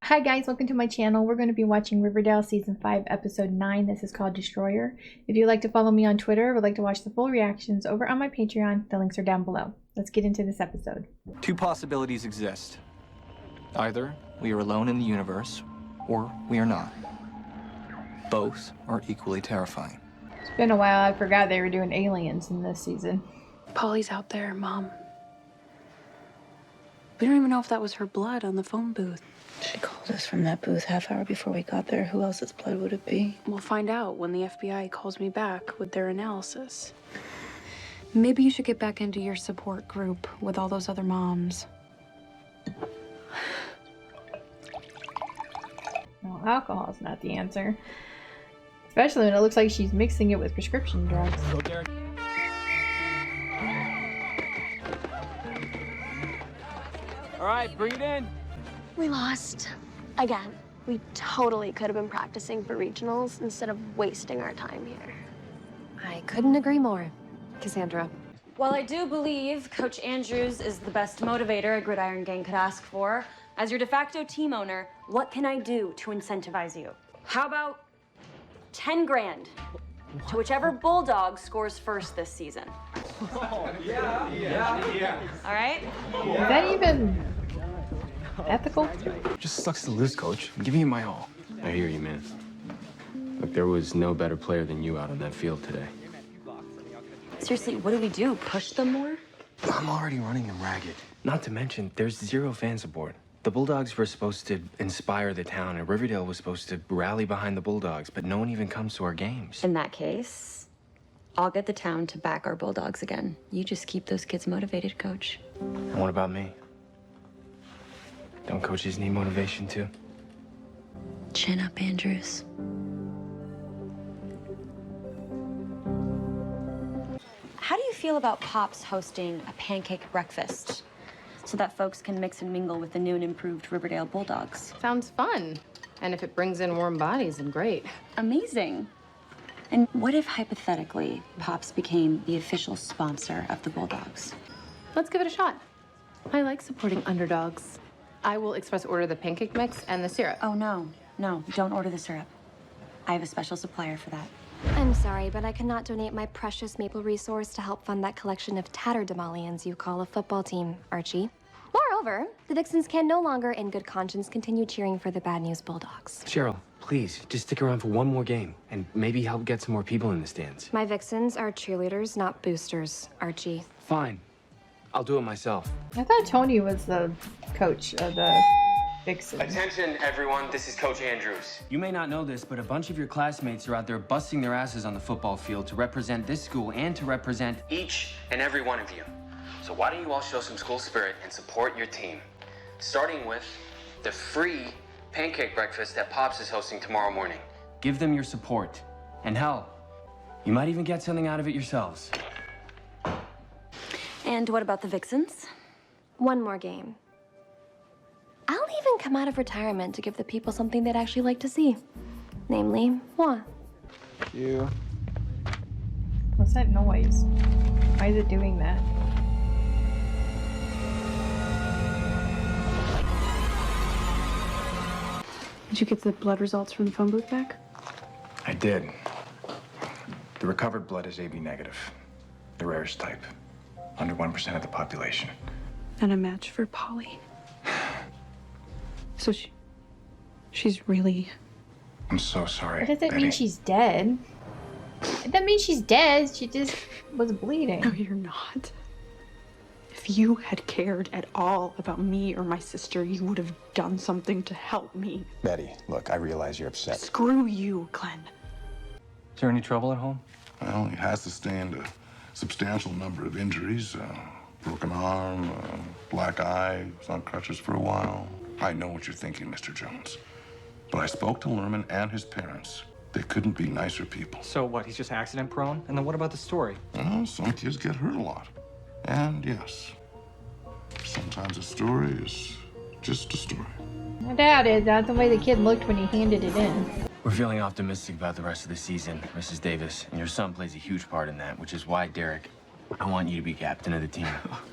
Hi guys, welcome to my channel. We're going to be watching Riverdale Season 5, Episode 9. This is called Destroyer. If you'd like to follow me on Twitter or would like to watch the full reactions over on my Patreon, the links are down below. Let's get into this episode. Two possibilities exist. Either we are alone in the universe, or we are not. Both are equally terrifying. It's been a while. I forgot they were doing aliens in this season. Polly's out there, Mom. We don't even know if that was her blood on the phone booth. She called us from that booth half hour before we got there. Who else's blood would it be? We'll find out when the FBI calls me back with their analysis. Maybe you should get back into your support group with all those other moms. No, alcohol's not the answer. Especially when it looks like she's mixing it with prescription drugs. Go, Derek. All right, bring it in. We lost. Again. We totally could have been practicing for regionals instead of wasting our time here. I couldn't agree more, Cassandra. While I do believe Coach Andrews is the best motivator a Gridiron gang could ask for, as your de facto team owner, what can I do to incentivize you? How about 10 grand to whichever Bulldog scores first this season? Yeah. All right? Is that even ethical? Just sucks to lose, Coach. I'm giving you my all. I hear you, man. Look, there was no better player than you out on that field today. Seriously, what do we do? Push them more? I'm already running them ragged. Not to mention, there's zero fan support. The Bulldogs were supposed to inspire the town, and Riverdale was supposed to rally behind the Bulldogs, but no one even comes to our games. In that case, I'll get the town to back our Bulldogs again. You just keep those kids motivated, Coach. And what about me? Don't coaches need motivation, too? Chin up, Andrews. How do you feel about Pops hosting a pancake breakfast so that folks can mix and mingle with the new and improved Riverdale Bulldogs? Sounds fun. And if it brings in warm bodies, then great. Amazing. And what if, hypothetically, Pops became the official sponsor of the Bulldogs? Let's give it a shot. I like supporting underdogs. I will express order the pancake mix and the syrup. Oh, no, don't order the syrup. I have a special supplier for that. I'm sorry, but I cannot donate my precious maple resource to help fund that collection of tatterdemalions you call a football team, Archie. Moreover, the Vixens can no longer, in good conscience, continue cheering for the Bad News Bulldogs. Cheryl, please, just stick around for one more game, and maybe help get some more people in the stands. My Vixens are cheerleaders, not boosters, Archie. Fine. I'll do it myself. I thought Tony was the coach of the Vixens. Attention, everyone. This is Coach Andrews. You may not know this, but a bunch of your classmates are out there busting their asses on the football field to represent this school and to represent each and every one of you. So why don't you all show some school spirit and support your team? Starting with the free pancake breakfast that Pops is hosting tomorrow morning. Give them your support. And hell, you might even get something out of it yourselves. And what about the Vixens? One more game. I'll even come out of retirement to give the people something they'd actually like to see. Namely, moi. You. What's that noise? Why is it doing that? Did you get the blood results from the phone booth back? I did. The recovered blood is AB negative, the rarest type. Under 1% of the population. And a match for Polly. So she's really... I'm so sorry. That doesn't Betty. mean she's dead. That means she's dead. She just was bleeding. No, you're not. If you had cared at all about me or my sister, you would have done something to help me. Betty, look, I realize you're upset. Screw you, Glenn. Is there any trouble at home? Well, he has sustained a substantial number of injuries. Broken arm, black eye, was on crutches for a while. I know what you're thinking, Mr. Jones. But I spoke to Lerman and his parents. They couldn't be nicer people. So what, he's just accident prone? And then what about the story? Well, some kids get hurt a lot. And yes, sometimes a story is just a story. I doubt it. That's the way the kid looked when he handed it in. We're feeling optimistic about the rest of the season, Mrs. Davis, and your son plays a huge part in that, which is why, Derek, I want you to be captain of the team.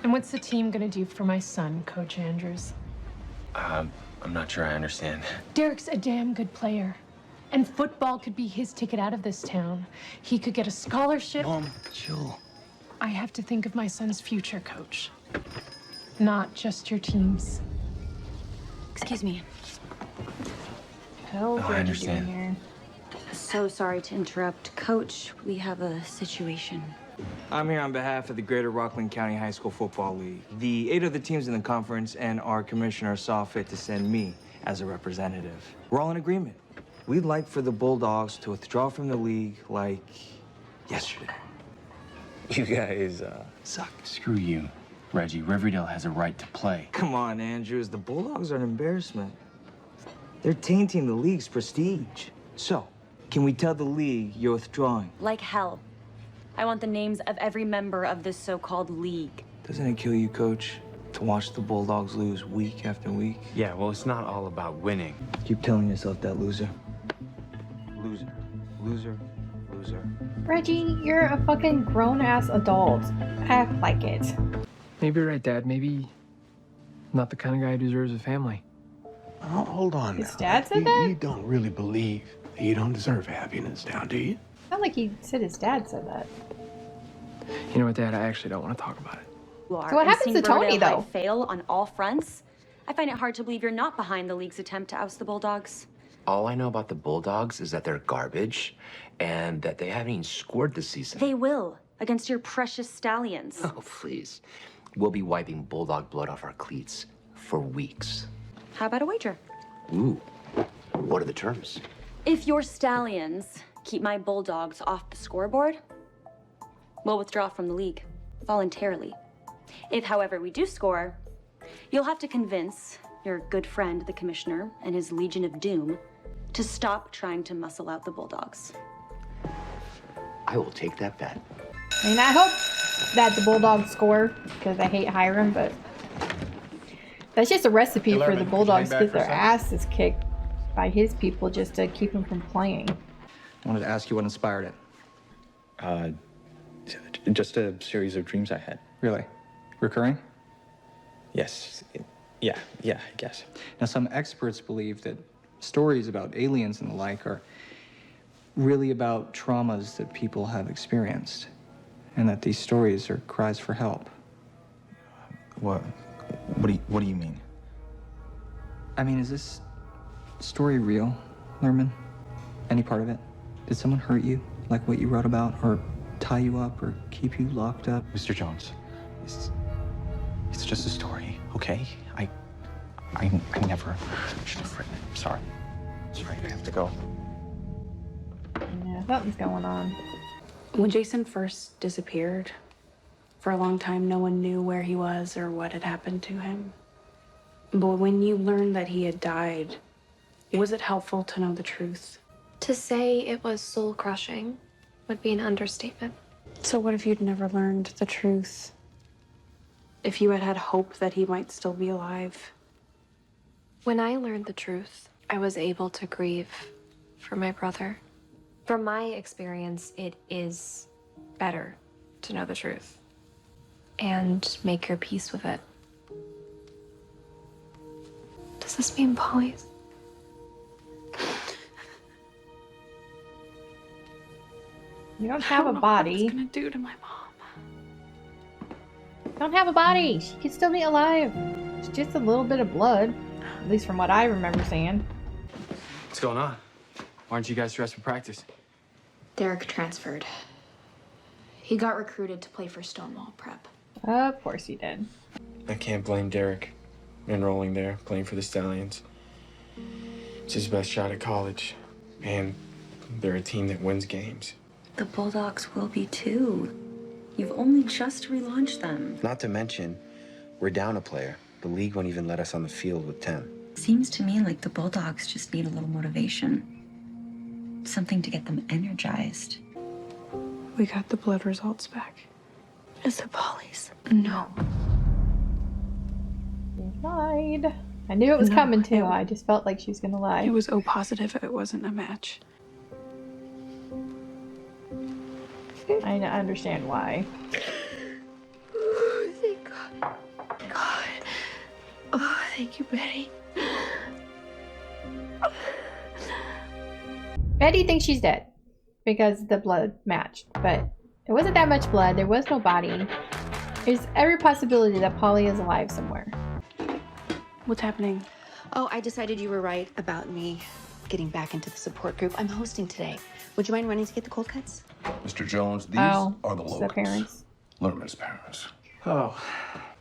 And what's the team gonna do for my son, Coach Andrews? I'm not sure I understand. Derek's a damn good player. And football could be his ticket out of this town. He could get a scholarship. Mom, chill. I have to think of my son's future, Coach. Not just your team's. Excuse me. Hell, Oh, I understand. here. So sorry to interrupt. Coach, we have a situation. I'm here on behalf of the Greater Rockland County High School Football League. The 8 other teams in the conference and our commissioner saw fit to send me as a representative. We're all in agreement. We'd like for the Bulldogs to withdraw from the league like yesterday. You guys, Suck. Screw you. Reggie, Riverdale has a right to play. Come on, Andrews. The Bulldogs are an embarrassment. They're tainting the league's prestige. So, can we tell the league you're withdrawing? Like hell. I want the names of every member of this so-called league. Doesn't it kill you, Coach, to watch the Bulldogs lose week after week? Yeah, well, it's not all about winning. Keep telling yourself that, loser. Loser. Loser. Loser. Reggie, you're a fucking grown-ass adult. Act like it. Maybe you're right, Dad. Maybe not the kind of guy who deserves a family. Oh, hold on His now. dad said that? You don't really believe that you don't deserve happiness now, do you? Not like he said his dad said that. You know what, Dad? I actually don't want to talk about it. You are. So what And happens to seeing Tony, Riverdale though? fail on all fronts. I find it hard to believe you're not behind the league's attempt to oust the Bulldogs. All I know about the Bulldogs is that they're garbage and that they haven't even scored this season. They will, against your precious Stallions. Oh, please. We'll be wiping Bulldog blood off our cleats for weeks. How about a wager? Ooh. What are the terms? If your Stallions keep my Bulldogs off the scoreboard, we'll withdraw from the league voluntarily. If, however, we do score, you'll have to convince your good friend, the commissioner, and his Legion of Doom to stop trying to muscle out the Bulldogs. I will take that bet. I mean, I hope that the Bulldogs score, because I hate Hiram, but that's just a recipe Hey, for Lerman, the could you Bulldogs to hang get back their for a second? asses kicked by his people just to keep them from playing. I wanted to ask you what inspired it. Just a series of dreams I had. Really? Recurring? Yes. Yeah, I guess. Now, some experts believe that stories about aliens and the like are really about traumas that people have experienced, and that these stories are cries for help. What do you mean? I mean, is this story real, Lerman? Any part of it? Did someone hurt you, like what you wrote about, or tie you up, or keep you locked up? Mr. Jones, it's just a story, okay? I never should have written it. Sorry, I have to go. Yeah, something's going on. When Jason first disappeared, for a long time, no one knew where he was or what had happened to him. But when you learned that he had died, was it helpful to know the truth? To say it was soul-crushing would be an understatement. So what if you'd never learned the truth? If you had had hope that he might still be alive? When I learned the truth, I was able to grieve for my brother. From my experience, it is better to know the truth and make your peace with it. Does this mean Polly's? You don't have a body. What it's gonna do to my mom? Don't have a body. She could still be alive. It's just a little bit of blood. At least from what I remember seeing. What's going on? Why aren't you guys dressed for practice? Derek transferred. He got recruited to play for Stonewall Prep. Of course he did. I can't blame Derek. Enrolling there, playing for the Stallions. It's his best shot at college. And they're a team that wins games. The Bulldogs will be too. You've only just relaunched them. Not to mention, we're down a player. The league won't even let us on the field with 10. Seems to me like the Bulldogs just need a little motivation. Something to get them energized. We got the blood results back. Is it Polly's? No. She lied. I knew it was coming too. I just felt like she was gonna lie. It was O positive. It wasn't a match. I understand why. Oh, thank God. God. Oh, thank you, Betty. Eddie thinks she's dead because the blood matched, but it wasn't that much blood. There was no body. There's every possibility that Polly is alive somewhere. What's happening? Oh, I decided you were right about me getting back into the support group. I'm hosting today. Would you mind running to get the cold cuts? Mr. Jones, these are the it's the Logans. parents. Lerman's parents. Oh.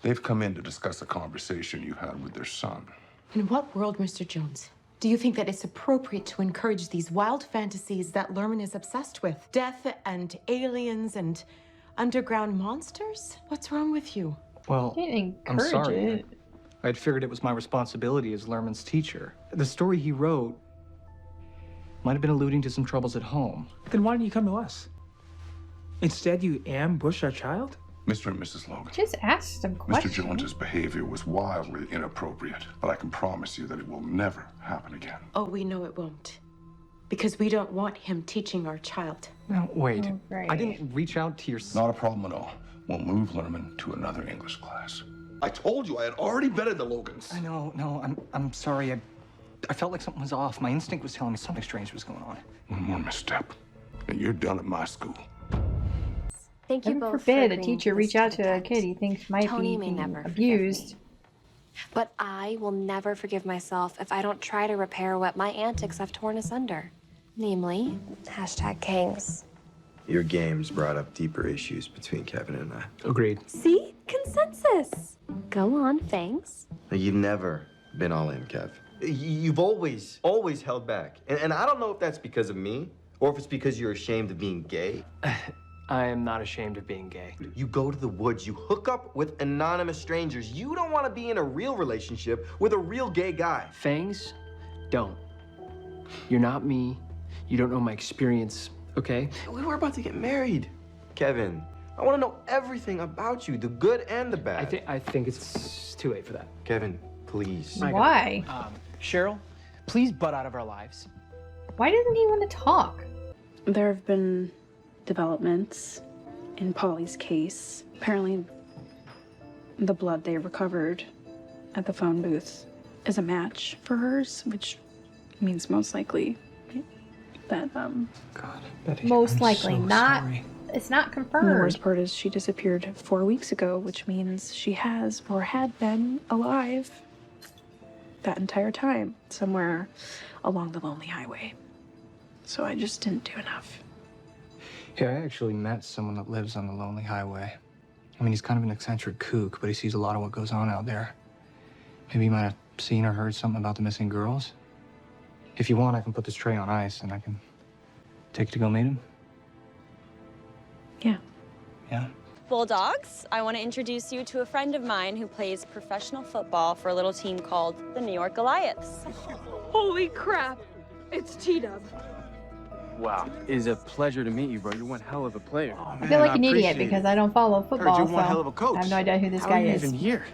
They've come in to discuss a conversation you had with their son. In what world, Mr. Jones, do you think that it's appropriate to encourage these wild fantasies that Lerman is obsessed with? Death and aliens and underground monsters? What's wrong with you? Well, I'm sorry. It. I'd figured it was my responsibility as Lerman's teacher. The story he wrote might have been alluding to some troubles at home. Then why didn't you come to us? Instead, you ambush our child? Mr. and Mrs. Logan. Just ask some questions. Mr. Jones's behavior was wildly inappropriate, but I can promise you that it will never happen again. Oh, we know it won't. Because we don't want him teaching our child. No, wait. Oh, great. I didn't reach out to your Not a problem at all. We'll move Lerman to another English class. I told you I had already betted the Logans. I know, no, I'm sorry. I felt like something was off. My instinct was telling me something strange was going on. One more misstep, and you're done at my school. Thank you Heaven both forbid for a teacher reach out to a kid he thinks might Tony be may being never abused. But I will never forgive myself if I don't try to repair what my antics have torn asunder. Namely, #Kings. Your games brought up deeper issues between Kevin and I. Agreed. See? Consensus. Go on, thanks. You've never been all in, Kev. You've always held back. And I don't know if that's because of me, or if it's because you're ashamed of being gay. I am not ashamed of being gay. You go to the woods, you hook up with anonymous strangers. You don't want to be in a real relationship with a real gay guy. Fangs, don't. You're not me. You don't know my experience, okay? We were about to get married. Kevin, I want to know everything about you, the good and the bad. I think it's too late for that. Kevin, please. Why? Cheryl, please butt out of our lives. Why doesn't he want to talk? There have been developments in Polly's case. Apparently, the blood they recovered at the phone booth is a match for hers, which means most likely that, God, Betty, Most I'm likely so not. sorry. It's not and the confirmed. worst part is she disappeared 4 weeks ago, which means she has or had been alive that entire time, somewhere along the lonely highway. So I just didn't do enough. Yeah, I actually met someone that lives on the lonely highway. I mean, he's kind of an eccentric kook, but he sees a lot of what goes on out there. Maybe you might have seen or heard something about the missing girls. If you want, I can put this tray on ice and I can take you to go meet him. Yeah. Yeah? Bulldogs, I want to introduce you to a friend of mine who plays professional football for a little team called the New York Goliaths. Holy crap! It's T-Dub. Wow. It is a pleasure to meet you, bro. You're one hell of a player. I feel like an idiot because I don't follow football, you're so one hell of a coach. I have no idea who this How guy are you is. even here?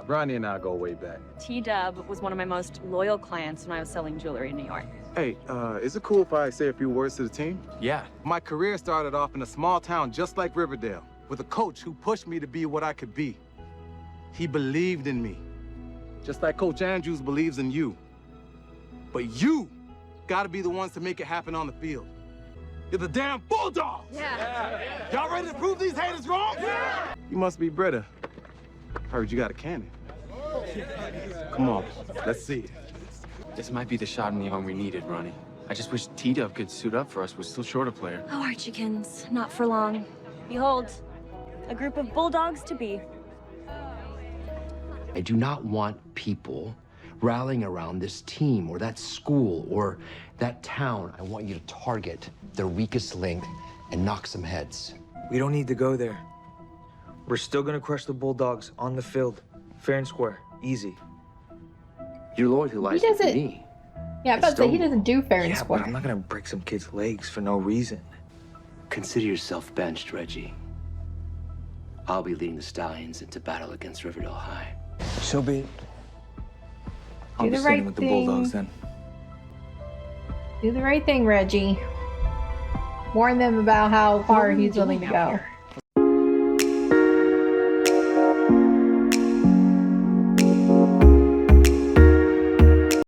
Ronnie and I go way back. T-Dub was one of my most loyal clients when I was selling jewelry in New York. Hey, is it cool if I say a few words to the team? Yeah. My career started off in a small town just like Riverdale, with a coach who pushed me to be what I could be. He believed in me, just like Coach Andrews believes in you. But you gotta be the ones to make it happen on the field. You're the damn Bulldogs! Yeah. Y'all ready to prove these haters wrong? Yeah. You must be Britta. Heard you got a cannon. Come on, let's see it. This might be the shot in the arm we needed, Ronnie. I just wish T-Dub could suit up for us. We're still short a player. Oh, Archiekins, not for long. Behold, a group of Bulldogs to be. I do not want people rallying around this team or that school or that town. I want you to target their weakest link and knock some heads. We don't need to go there. We're still gonna crush the Bulldogs on the field. Fair and square. Easy. Your loyalty lies with me. Yeah, but he doesn't do fair and Yeah, square. but I'm not gonna break some kid's legs for no reason. Consider yourself benched, Reggie. I'll be leading the Stallions into battle against Riverdale High. So be it. I'll Do be the standing right with the thing. Bulldogs then. Do the right thing, Reggie. Warn them about how far he's willing to go.